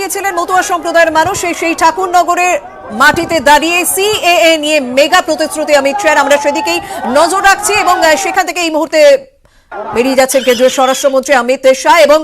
গিয়েছিলেন মতুয়া সম্প্রদায়ের মানুষ। সেই ঠাকুরনগরের মাটিতে দাঁড়িয়ে সিএএ নিয়ে মেগা প্রতিশ্রুতি অমিত শাহ, আমরা সেদিকেই নজর রাখছি এবং সেখান থেকে এই মুহূর্তে বেরিয়ে যাচ্ছেন কেন্দ্রীয় স্বরাষ্ট্রমন্ত্রী অমিত শাহ এবং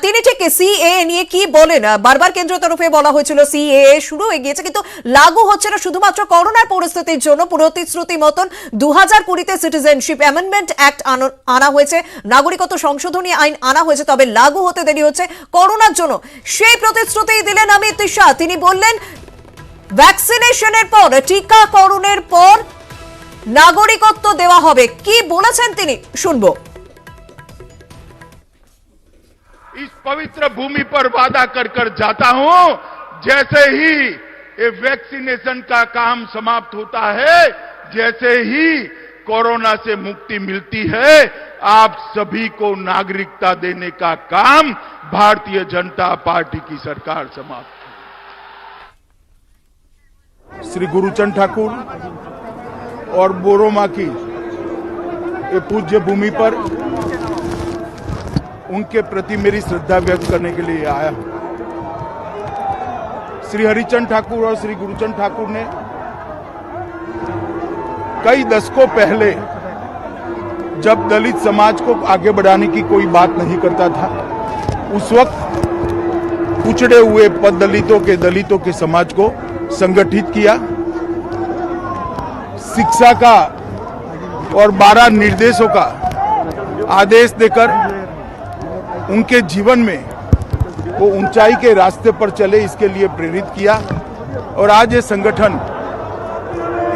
তিনি ঠিক সিএএ নিয়ে কি বলেন। বারবার কেন্দ্রীয় তরফে বলা হয়েছিল সিএএ শুরু হয়ে গিয়েছে, কিন্তু লাগু হচ্ছে না শুধুমাত্র করোনার পরিস্থিতির জন্য। প্রতিশ্রুতি মতন 2020-তে সিটিজেনশিপ অ্যামেন্ডমেন্ট অ্যাক্ট আনা হয়েছে, নাগরিকত্ব সংশোধনী আইন আনা হয়েছে, তবে লাগু হতে দেরি হচ্ছে করোনার জন্য। সেই প্রতিশ্রুতি দিলেন অমিত শাহ। তিনি বললেন ভ্যাকসিনেশনের পর, টিকাকরণের পর নাগরিকত্ব দেওয়া হবে। কি বলেছেন তিনি, শুনবো। इस पवित्र भूमि पर वादा कर कर जाता हूं, जैसे ही ये वैक्सीनेशन का काम समाप्त होता है, जैसे ही कोरोना से मुक्ति मिलती है, आप सभी को नागरिकता देने का काम भारतीय जनता पार्टी की सरकार समाप्त। श्री गुरुचंद ठाकुर और बोरोमा की पूज्य भूमि पर उनके प्रति मेरी श्रद्धा व्यक्त करने के लिए आया हूं। श्री हरिचंद ठाकुर और श्री गुरुचंद ठाकुर ने कई दशकों पहले, जब दलित समाज को आगे बढ़ाने की कोई बात नहीं करता था, उस वक्त पिछड़े हुए पद दलितों के समाज को संगठित किया। शिक्षा का और 12 निर्देशों का आदेश देकर उनके जीवन में वो ऊंचाई के रास्ते पर चले, इसके लिए प्रेरित किया। और आज ये संगठन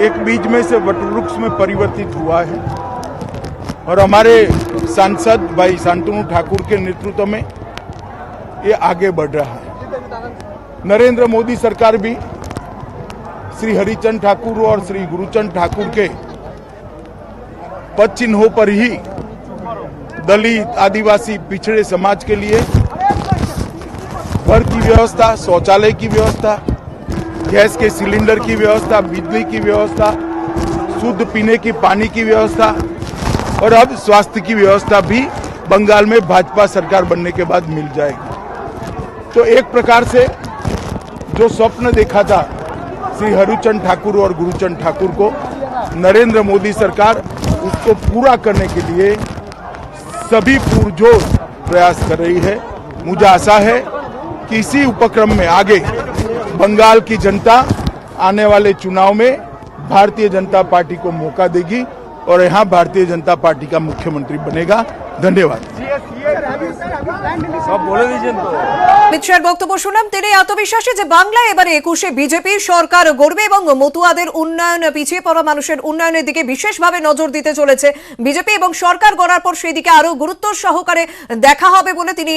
एक बीज में से वटवृक्ष में परिवर्तित हुआ है और हमारे सांसद भाई शांतनु ठाकुर के नेतृत्व में ये आगे बढ़ रहा है। नरेंद्र मोदी सरकार भी श्री हरिचंद ठाकुर और श्री गुरुचंद ठाकुर के पद चिन्हों पर ही दलित, आदिवासी, पिछड़े समाज के लिए घर की व्यवस्था, शौचालय की व्यवस्था, गैस के सिलेंडर की व्यवस्था, बिजली की व्यवस्था, शुद्ध पीने की पानी की व्यवस्था और अब स्वास्थ्य की व्यवस्था भी बंगाल में भाजपा सरकार बनने के बाद मिल जाएगी। तो एक प्रकार से जो स्वप्न देखा था श्री हरिचंद ठाकुर और गुरुचंद ठाकुर को, नरेंद्र मोदी सरकार उसको पूरा करने के लिए सभी पुरजोर प्रयास कर रही है। मुझे आशा है कि इसी उपक्रम में आगे बंगाल की जनता आने वाले चुनाव में भारतीय जनता पार्टी को मौका देगी और यहाँ भारतीय जनता पार्टी का मुख्यमंत्री बनेगा। धन्यवाद। অমিত শাহর বক্তব্য শুনলাম। তিনি আত্মবিশ্বাসী যে বাংলায় এবারে 21-এ বিজেপি সরকার গড়বে এবং মতুয়াদের উন্নয়ন, পিছিয়ে পড়া মানুষের উন্নয়নের দিকে বিশেষভাবে নজর দিতে চলেছে বিজেপি এবং সরকার গড়ার পর সেই দিকে আরো গুরুত্ব সহকারে দেখা হবে বলে তিনি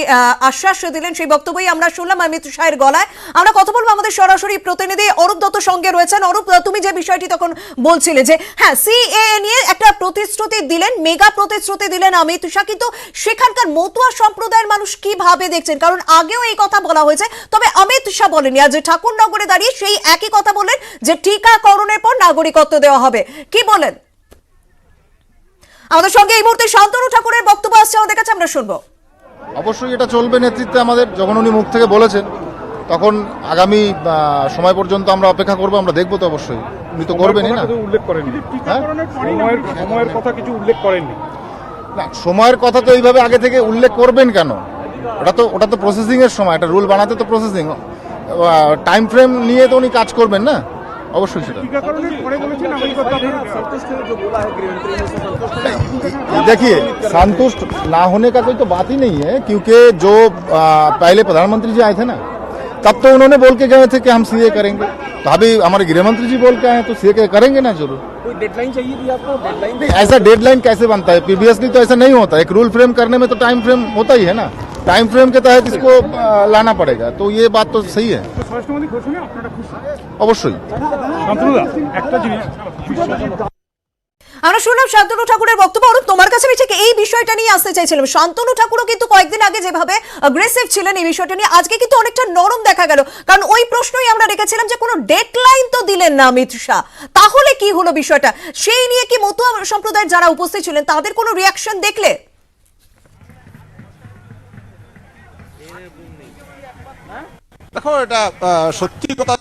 আশ্বাস দিলেন। সেই বক্তব্যই আমরা শুনলাম অমিত শাহের গলায়। আমরা কথা বলবো আমাদের সরাসরি প্রতিনিধি অরূপ দত্ত সঙ্গে রয়েছেন। অরূপ, তুমি যে বিষয়টি তখন বলছিলে যে হ্যাঁ, সিএএ নিয়ে একটা প্রতিশ্রুতি দিলেন, মেগা প্রতিশ্রুতি দিলেন অমিত শাহ, কিন্তু সেখানকার মতুয়া সম্প্রদায়ের মানুষ কিভাবে দেখছেন? কারণ আগেও এই কথা বলা হয়েছে, তবে অমিত শাহ বলেনি। আজ ঠাকুরনগরে দাঁড়িয়ে সেই একই কথা বলেন যে টিকাকরণের পর নাগরিকত্ব দেওয়া হবে। কি বলেন? আমাদের সঙ্গে এই মুহূর্তে শান্তনু ঠাকুরের বক্তব্য আসছে, আমাদের কাছে, আমরা শুনবো। অবশ্যই এটা চলবে নেতৃত্বে আমাদের। যখন উনি মুখ থেকে বলেছেন তখন আগামী সময় পর্যন্ত আমরা অপেক্ষা করবো, আমরা দেখবো তো অবশ্যই। উনি তো করবেনই না। উল্লেখ করেননি সময়ের কথা, কিছু উল্লেখ করেননি না, সময়ের কথা তো এইভাবে আগে থেকে উল্লেখ করবেন কেন? ওটা তো প্রসেসিং এর সময়, এটা রুল বানাতে তো প্রসেসিং, টাইম ফ্রেম নিয়ে তো উনি কাজ করবেন না, অবশ্যই সেটা। देखिए, संतुष्ट ना होने का कोई तो बात ही नहीं है, क्योंकि जो पहले प्रधानमंत्री जी आए थे ना, तब तो उन्होंने बोल के गए थे कि हम सीए करेंगे, तो अभी हमारे गृह मंत्री जी बोल के आए तो सीए करेंगे ना जरूर। कोई डेडलाइन चाहिए थी आपको? डेडलाइन ऐसा डेडलाइन कैसे बनता है? प्रीवियसली तो ऐसा नहीं होता। एक रूल फ्रेम करने में तो टाइम फ्रेम होता ही है ना, टाइम फ्रेम के तहत इसको लाना पड़ेगा। तो ये बात तो सही है, অবশ্যই। আমরা শুনলাম শান্তনু ঠাকুরের বক্তব্য। অরূপ, তোমার কাছে আমি ঠিক এই বিষয়টা নিয়ে আসতে চাইছিলাম। শান্তনু ঠাকুরও কিন্তু কয়েকদিন আগে যেভাবে অ্যাগ্রেসিভ ছিলেন এই বিষয়টা নিয়ে, আজকে কিন্তু অনেকটা নরম দেখা গেল। কারণ ওই প্রশ্নই আমরা রেখেছিলাম যে কোনো ডেডলাইন তো দিলেন না অমিত শাহ, তাহলে কি হলো বিষয়টা? সেই নিয়ে কি মতুয়া সম্প্রদায়ের যারা উপস্থিত ছিলেন তাদের কোনো রিয়াকশন দেখলে? দেখো এটা সত্যি কথা,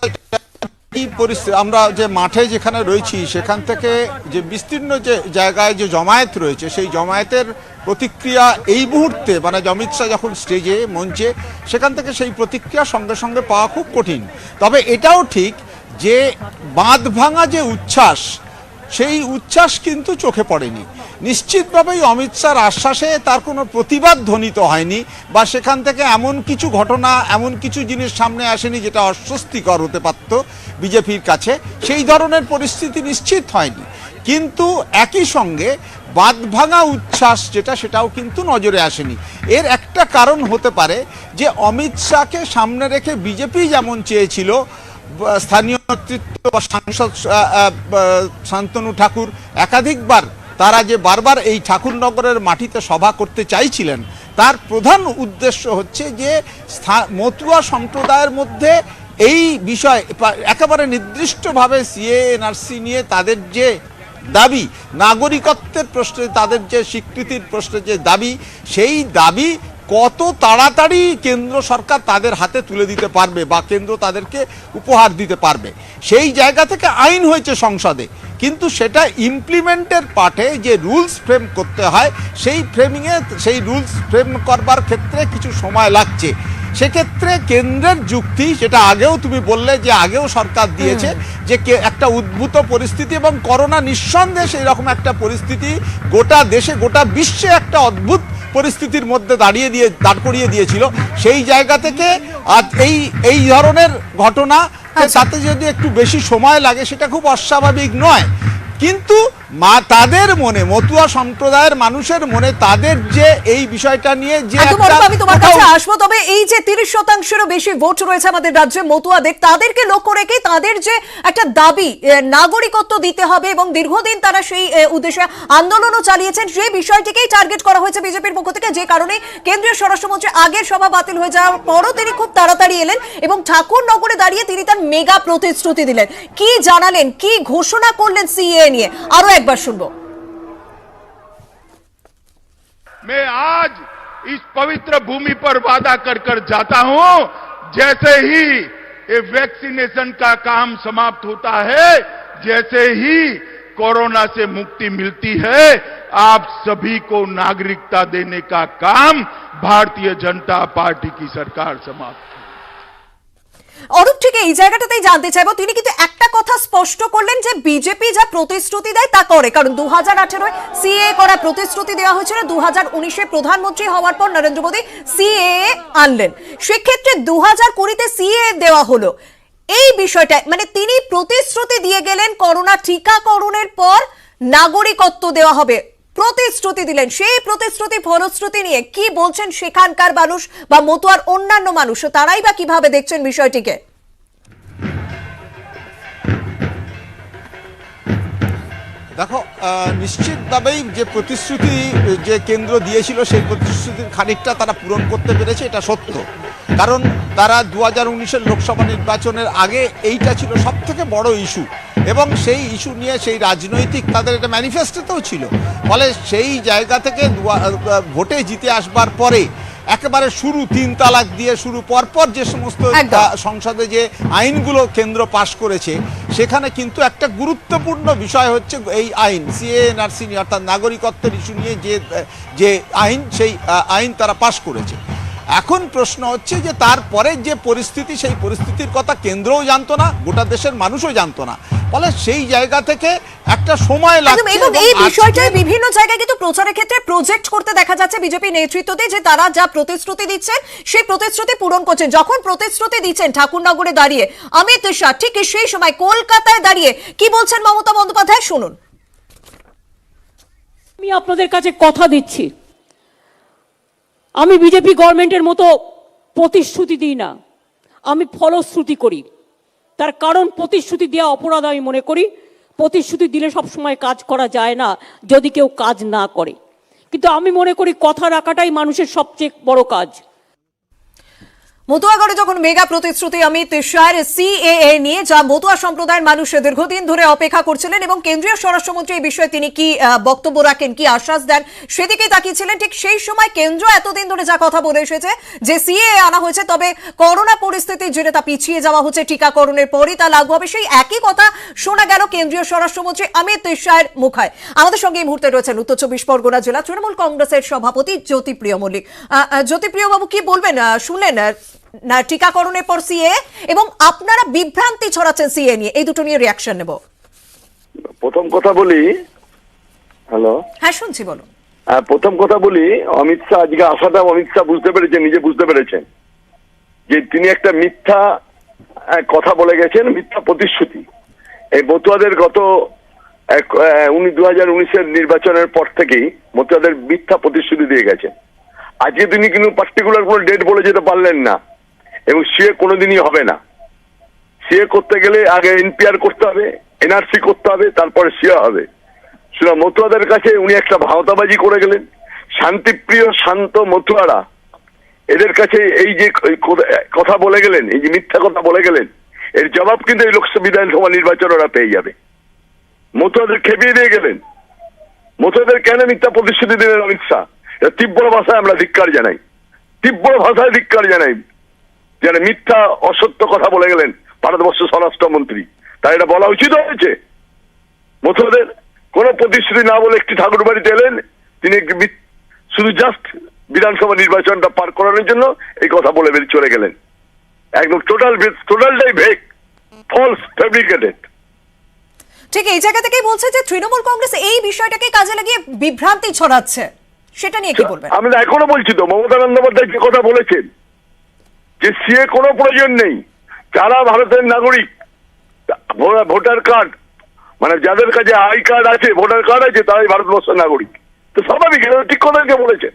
এই পরিস্থিতি আমরা যে মাঠে যেখানে রয়েছি সেখান থেকে যে বিস্তীর্ণ যে জায়গায় যে জমায়েত রয়েছে সেই জমায়েতের প্রতিক্রিয়া এই মুহূর্তে মানে অমিত শাহ যখন স্টেজে মঞ্চে সেখান থেকে সেই প্রতিক্রিয়া সঙ্গে সঙ্গে পাওয়া খুব কঠিন। তবে এটাও ঠিক যে বাঁধ ভাঙা যে উচ্ছ্বাস সেই উচ্ছ্বাস কিন্তু চোখে পড়েনি। নিশ্চিতভাবেই অমিত শাহর আশ্বাসে তার কোনো প্রতিবাদ ধ্বনিত হয়নি বা সেখান থেকে এমন কিছু ঘটনা এমন কিছু জিনিস সামনে আসেনি যেটা অস্বস্তিকর হতে পারত বিজেপির কাছে, সেই ধরনের পরিস্থিতি নিশ্চিত হয়নি। কিন্তু একই সঙ্গে বাঁধ ভাঙা উচ্ছ্বাস যেটা সেটাও কিন্তু নজরে আসেনি। এর একটা কারণ হতে পারে যে অমিত শাহকে সামনে রেখে বিজেপি যেমন চেয়েছিল স্থানীয় নেতৃত্ব বা সাংসদ শান্তনু ঠাকুর একাধিকবার তারা যে বারবার এই ঠাকুরনগরের মাটিতে সভা করতে চাইছিলেন, তার প্রধান উদ্দেশ্য হচ্ছে যে মতুয়া সম্প্রদায়ের মধ্যে এই বিষয় একেবারে নির্দিষ্টভাবে সিএ এনআরসি নিয়ে তাদের যে দাবি, নাগরিকত্বের প্রশ্নে তাদের যে স্বীকৃতির প্রশ্নে যে দাবি, সেই দাবি কত তাড়াতাড়ি কেন্দ্র সরকার তাদের হাতে তুলে দিতে পারবে বা কেন্দ্র তাদেরকে উপহার দিতে পারবে, সেই জায়গা থেকে আইন হয়েছে সংসদে। কিন্তু সেটা ইমপ্লিমেন্টের পার্টে যে রুলস ফ্রেম করতে হয় সেই ফ্রেমিংয়ে সেই রুলস ফ্রেম করবার ক্ষেত্রে কিছু সময় লাগছে। সেক্ষেত্রে কেন্দ্রের যুক্তি, যেটা আগেও তুমি বললে যে আগেও সরকার দিয়েছে যে একটা উদ্ভূত পরিস্থিতি এবং করোনা নিঃসন্দেহে সেই রকম একটা পরিস্থিতি গোটা দেশে গোটা বিশ্বে একটা অদ্ভুত পরিস্থিতির মধ্যে দাঁড় করিয়ে দিয়েছিল। সেই জায়গা থেকে আজ এই ধরনের ঘটনা তাতে যদি একটু বেশি সময় লাগে সেটা খুব অস্বাভাবিক নয়। কিন্তু তাদের মনে, মতুয়া সম্প্রদায়ের মানুষের মনে তাদের যে এই বিষয়টা নিয়ে যে আমি তোমার কাছে আসবো, তবে এই যে 30%-এরও বেশি ভোট রয়েছে আমাদের রাজ্যে মতুয়াদের, তাদেরকে লক্ষ্য রেখে তাদের যে একটা দাবি নাগরিকত্ব দিতে হবে এবং দীর্ঘদিন তারা সেই উদ্দেশ্যে আন্দোলনও চালিয়েছেন, সেই বিষয়টিকেই টার্গেট করা হয়েছে বিজেপির পক্ষ থেকে, যে কারণে কেন্দ্রীয় স্বরাষ্ট্রমন্ত্রী আগের সভা বাতিল হয়ে যাওয়ার পরও তিনি খুব তাড়াতাড়ি এলেন এবং ঠাকুরনগরে দাঁড়িয়ে তিনি তার মেগা প্রতিশ্রুতি দিলেন। কি জানালেন, কি ঘোষণা করলেন সিএ নিয়ে, আরো একবার শুনবো। मैं आज इस पवित्र भूमि पर वादा कर कर जाता हूं, जैसे ही ये वैक्सीनेशन का काम समाप्त होता है, जैसे ही कोरोना से मुक्ति मिलती है, आप सभी को नागरिकता देने का काम भारतीय जनता पार्टी की सरकार समाप्त। অরূপ, ঠিক এই জায়গাটাতেই জানতে চাইবো, তিনি কিন্তু একটা কথা স্পষ্ট করলেন যে বিজেপি যা প্রতিশ্রুতি দেয় তা করে, কারণ 2018 সিএ করা প্রতিশ্রুতি দেওয়া হয়েছিল, 2019 প্রধানমন্ত্রী হওয়ার পর নরেন্দ্র মোদী সিএ আনলেন, সেক্ষেত্রে 2020 সিএ দেওয়া হলো। এই বিষয়টা মানে তিনি প্রতিশ্রুতি দিয়ে গেলেন করোনা টিকাকরণের পর নাগরিকত্ব দেওয়া হবে, প্রতিশ্রুতি দিলেন, সেই প্রতিশ্রুতি ফলশ্রুতি নিয়ে কি বলছেন সেখানকার মানুষ বা মতুয়ার অন্যান্য মানুষ, তারাই বা কিভাবে দেখছেন বিষয়টিকে? দেখো, নিশ্চিতভাবেই যে প্রতিশ্রুতি যে কেন্দ্র দিয়েছিল সেই প্রতিশ্রুতির খানিকটা তারা পূরণ করতে পেরেছে, এটা সত্য। কারণ তারা 2019 লোকসভা নির্বাচনের আগে এইটা ছিল সব থেকে বড় ইস্যু এবং সেই ইস্যু নিয়ে সেই রাজনৈতিক তাদের একটা ম্যানিফেস্টোতেও ছিল। ফলে সেই জায়গা থেকে ভোটে জিতে আসবার পরে একেবারে শুরু 3 তালাক দিয়ে শুরু পরপর যে সমস্ত সংসদে যে আইনগুলো কেন্দ্র পাশ করেছে সেখানে কিন্তু একটা গুরুত্বপূর্ণ বিষয় হচ্ছে এই আইন সিএ এনআরসি নিয়ে, অর্থাৎ নাগরিকত্বের ইস্যু নিয়ে যে আইন, সেই আইন তারা পাশ করেছে। এখন প্রশ্ন হচ্ছে যে তারপরে যে পরিস্থিতি, সেই পরিস্থিতির কথা কেন্দ্রও জানতো না, গোটা দেশের মানুষও জানতো না, ফলে সেই জায়গা থেকে একটা সময় লাগছে। এবং এই বিষয়টা বিভিন্ন জায়গায় কিন্তু প্রচারের ক্ষেত্রে প্রজেক্ট করতে দেখা যাচ্ছে বিজেপি নেতৃত্বতে, যে তারা যা প্রতিশ্রুতি দিচ্ছেন সেই প্রতিশ্রুতি পূরণ করছেন। যখন প্রতিশ্রুতি দিচ্ছেন ঠাকুরনগরে দাঁড়িয়ে অমিত শাহ, ঠিক সেই সময় কলকাতায় দাঁড়িয়ে কি বলছেন মমতা বন্দ্যোপাধ্যায়, শুনুন। আমি আপনাদের কাছে কথা দিচ্ছি, আমি বিজেপি গভর্নমেন্টের মতো প্রতিশ্রুতি দিই না, আমি ফলশ্রুতি করি। তার কারণ প্রতিশ্রুতি দেওয়া অপরাধ আমি মনে করি। প্রতিশ্রুতি দিলে সব সময় কাজ করা যায় না যদি কেউ কাজ না করে, কিন্তু আমি মনে করি কথা রাখাটাই মানুষের সবচেয়ে বড় কাজ। মতুয়াগড়ে যখন মেগা প্রতিশ্রুতি অমিত শাহের সিএএ নিয়ে, যা মতুয়া সম্প্রদায়ের মানুষ দীর্ঘদিন ধরে অপেক্ষা করছিলেন, এবং কেন্দ্রীয় স্বরাষ্ট্রমন্ত্রী এই বিষয়ে তিনি কি বক্তব্য রাখেন, কি আশ্বাস দেন, সেদিকেই তাকিয়েছিলেন। ঠিক সেই সময় কেন্দ্র এতদিন ধরে যা কথা বলে এসেছে যে সিএএ আনা হয়েছে, তবে করোনা পরিস্থিতির জন্য তা পিছিয়ে যাওয়া হচ্ছে, টিকাকরণের পরই তা লাগু হবে, সেই একই কথা শোনা গেল কেন্দ্রীয় স্বরাষ্ট্রমন্ত্রী অমিত শাহের মুখায়। আমাদের সঙ্গে এই মুহূর্তে রয়েছেন উত্তর চব্বিশ পরগনা জেলা তৃণমূল কংগ্রেসের সভাপতি জ্যোতিপ্রিয় মল্লিক। জ্যোতিপ্রিয় বাবু, কি বলবেন? শুনলেন না টিকাকরণের পর সিএ, এবং আপনারা বিভ্রান্তি ছড়াচ্ছেন সিএ নিয়ে, এই দুটো নিয়ে রিঅ্যাকশন নেব। প্রথম কথা বলি, হ্যালো, হ্যাঁ শুনছি, বলুন। প্রথম কথা বলি, অমিত শাহ আজকে আসাটা অমিত শাহ বুঝতে পেরেছেন, নিজে বুঝতে পেরেছেন যে তিনি একটা মিথ্যা কথা বলে গেছেন, মিথ্যা প্রতিশ্রুতি। এই মতুয়াদের গত 2019-এর নির্বাচনের পর থেকেই মতুয়াদের মিথ্যা প্রতিশ্রুতি দিয়ে গেছেন। আজকে তিনি কিন্তু পার্টিকুলার কোনো ডেট বলে যেতে পারলেন না, এবং সিএ কোনোদিনই হবে না। সিএ করতে গেলে আগে এনপিআর করতে হবে, এনআরসি করতে হবে, তারপরে সিএ হবে। সেটা মতুয়াদের কাছে উনি একটা ভাওতাবাজি করে গেলেন। শান্তিপ্রিয় শান্ত মতুয়ারা এদের কাছে এই যে কথা বলে গেলেন, এই যে মিথ্যা কথা বলে গেলেন, এর জবাব কিন্তু এই লোকসভা বিধানসভা নির্বাচন ওরা পেয়ে যাবে। মতুয়াদের খেপিয়ে দিয়ে গেলেন। মতুয়াদের কেন মিথ্যা প্রতিশ্রুতি দিলেন অমিত শাহ? তীব্র ভাষায় আমরা ধিক্কার জানাই, তীব্র ভাষায় ধিক্কার জানাই। যারা মিথ্যা অসত্য কথা বলে গেলেন ভারতবর্ষ স্বরাষ্ট্রমন্ত্রী, তাই এটা বলা উচিত হয়েছে। মতুয়াদের কোন প্রতিশ্রুতি না বলে একটি ঠাকুর বাড়িতে এলেন, তিনি শুধু জাস্ট বিধানসভা নির্বাচনটা পার করানোর জন্য এই কথা বলে চলে গেলেন। একদম টোটালটাই ভেক, ফলস, ফেব্রিকেটেড। ঠিক এই জায়গা থেকেই বলছে যে তৃণমূল কংগ্রেস এই বিষয়টাকে কাজে লাগিয়ে বিভ্রান্তি ছড়াচ্ছে, সেটা নিয়ে কি বলবেন? আমি এখনো বলছি তো, মমতা বন্দ্যোপাধ্যায় যে কথা বলেছেন যে সিএ কোনো প্রয়োজন নেই, যারা ভারতের নাগরিক, ভোটার কার্ড, মানে যাদের কাছে আই কার্ড আছে, ভোটার কার্ড আছে, তারাই ভারতবর্ষের নাগরিক। তো স্বাভাবিক, এটা ঠিক কথাকে বলেছেন।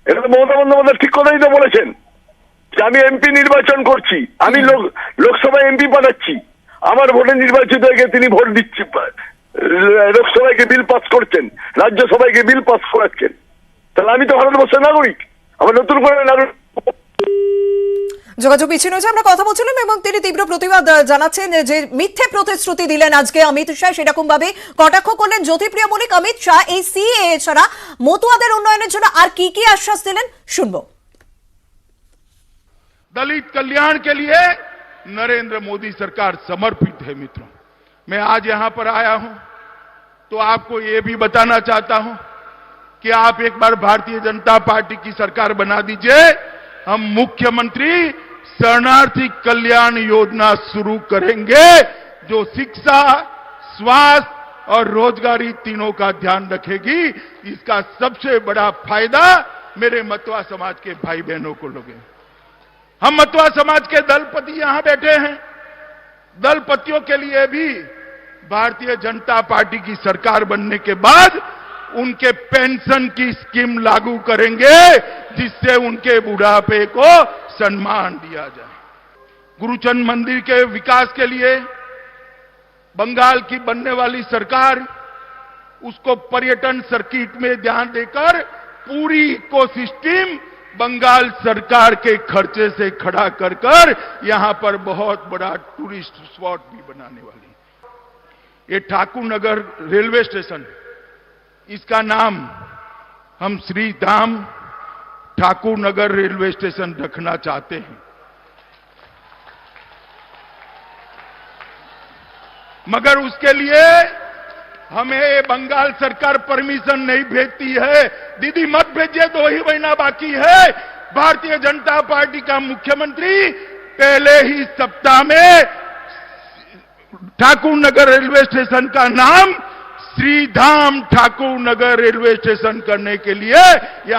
এটা তো মমতা বন্দ্যোপাধ্যায় ঠিক কথাই তো বলেছেন যে আমি এমপি নির্বাচন করছি, আমি লোকসভায় এমপি পাঠাচ্ছি, আমার ভোটে নির্বাচিত হয়ে তিনি ভোট দিচ্ছি, লোকসভায় বিল পাস করছেন, রাজ্যসভায় বিল পাস করাচ্ছেন, তাহলে আমি তো ভারতবর্ষের নাগরিক, আমার নতুন করে নাগরিক। যোগাযোগ বিচ্ছিন্ন হয়েছে, আমরা কথা বলছিলাম, এবং তিনি তীব্র প্রতিবাদ জানাচ্ছেন যে মিথ্যে প্রতিশ্রুতি দিলেন আজকে অমিত শাহ, সেরকম ভাবে কটাক্ষ করলেন জ্যোতিপ্রিয় মল্লিক। অমিত শাহ এই সিএ ছাড়া মতুয়াদের উন্নয়নের জন্য আর কি কি আশ্বাস দিলেন, শুনবো। दलित कल्याण के लिए नरेंद्र मोदी सरकार समर्पित है। मित्रों, मैं आज यहां पर आया हूं तो आपको यह भी बताना चाहता हूं कि आप एक बार भारतीय जनता पार्टी की सरकार बना दीजिए, हम मुख्यमंत्री शरणार्थी कल्याण योजना शुरू करेंगे, जो शिक्षा, स्वास्थ्य और रोजगारी तीनों का ध्यान रखेगी। इसका सबसे बड़ा फायदा मेरे मतुआ समाज के भाई बहनों को लोगे। हम मतुआ समाज के दलपति यहां बैठे हैं, दलपतियों के लिए भी भारतीय जनता पार्टी की सरकार बनने के बाद उनके पेंशन की स्कीम लागू करेंगे, जिससे उनके बुढ़ापे को सम्मान दिया जाए। गुरुचंद मंदिर के विकास के लिए बंगाल की बनने वाली सरकार उसको पर्यटन सर्किट में ध्यान देकर पूरी इकोसिस्टम बंगाल सरकार के खर्चे से खड़ा कर यहां पर बहुत बड़ा टूरिस्ट स्पॉट भी बनाने वाली। ये ठाकुर नगर रेलवे स्टेशन, इसका नाम हम श्री धाम ठाकुर नगर रेलवे स्टेशन रखना चाहते हैं, मगर उसके लिए हमें बंगाल सरकार परमिशन नहीं भेजती है। दीदी मत भेजिए, 2 ही महीना बाकी है। भारतीय जनता पार्टी का मुख्यमंत्री पहले ही सप्ताह में ठाकुर नगर रेलवे स्टेशन का नाम श्री धाम ठाकुर नगर रेलवे स्टेशन करने के लिए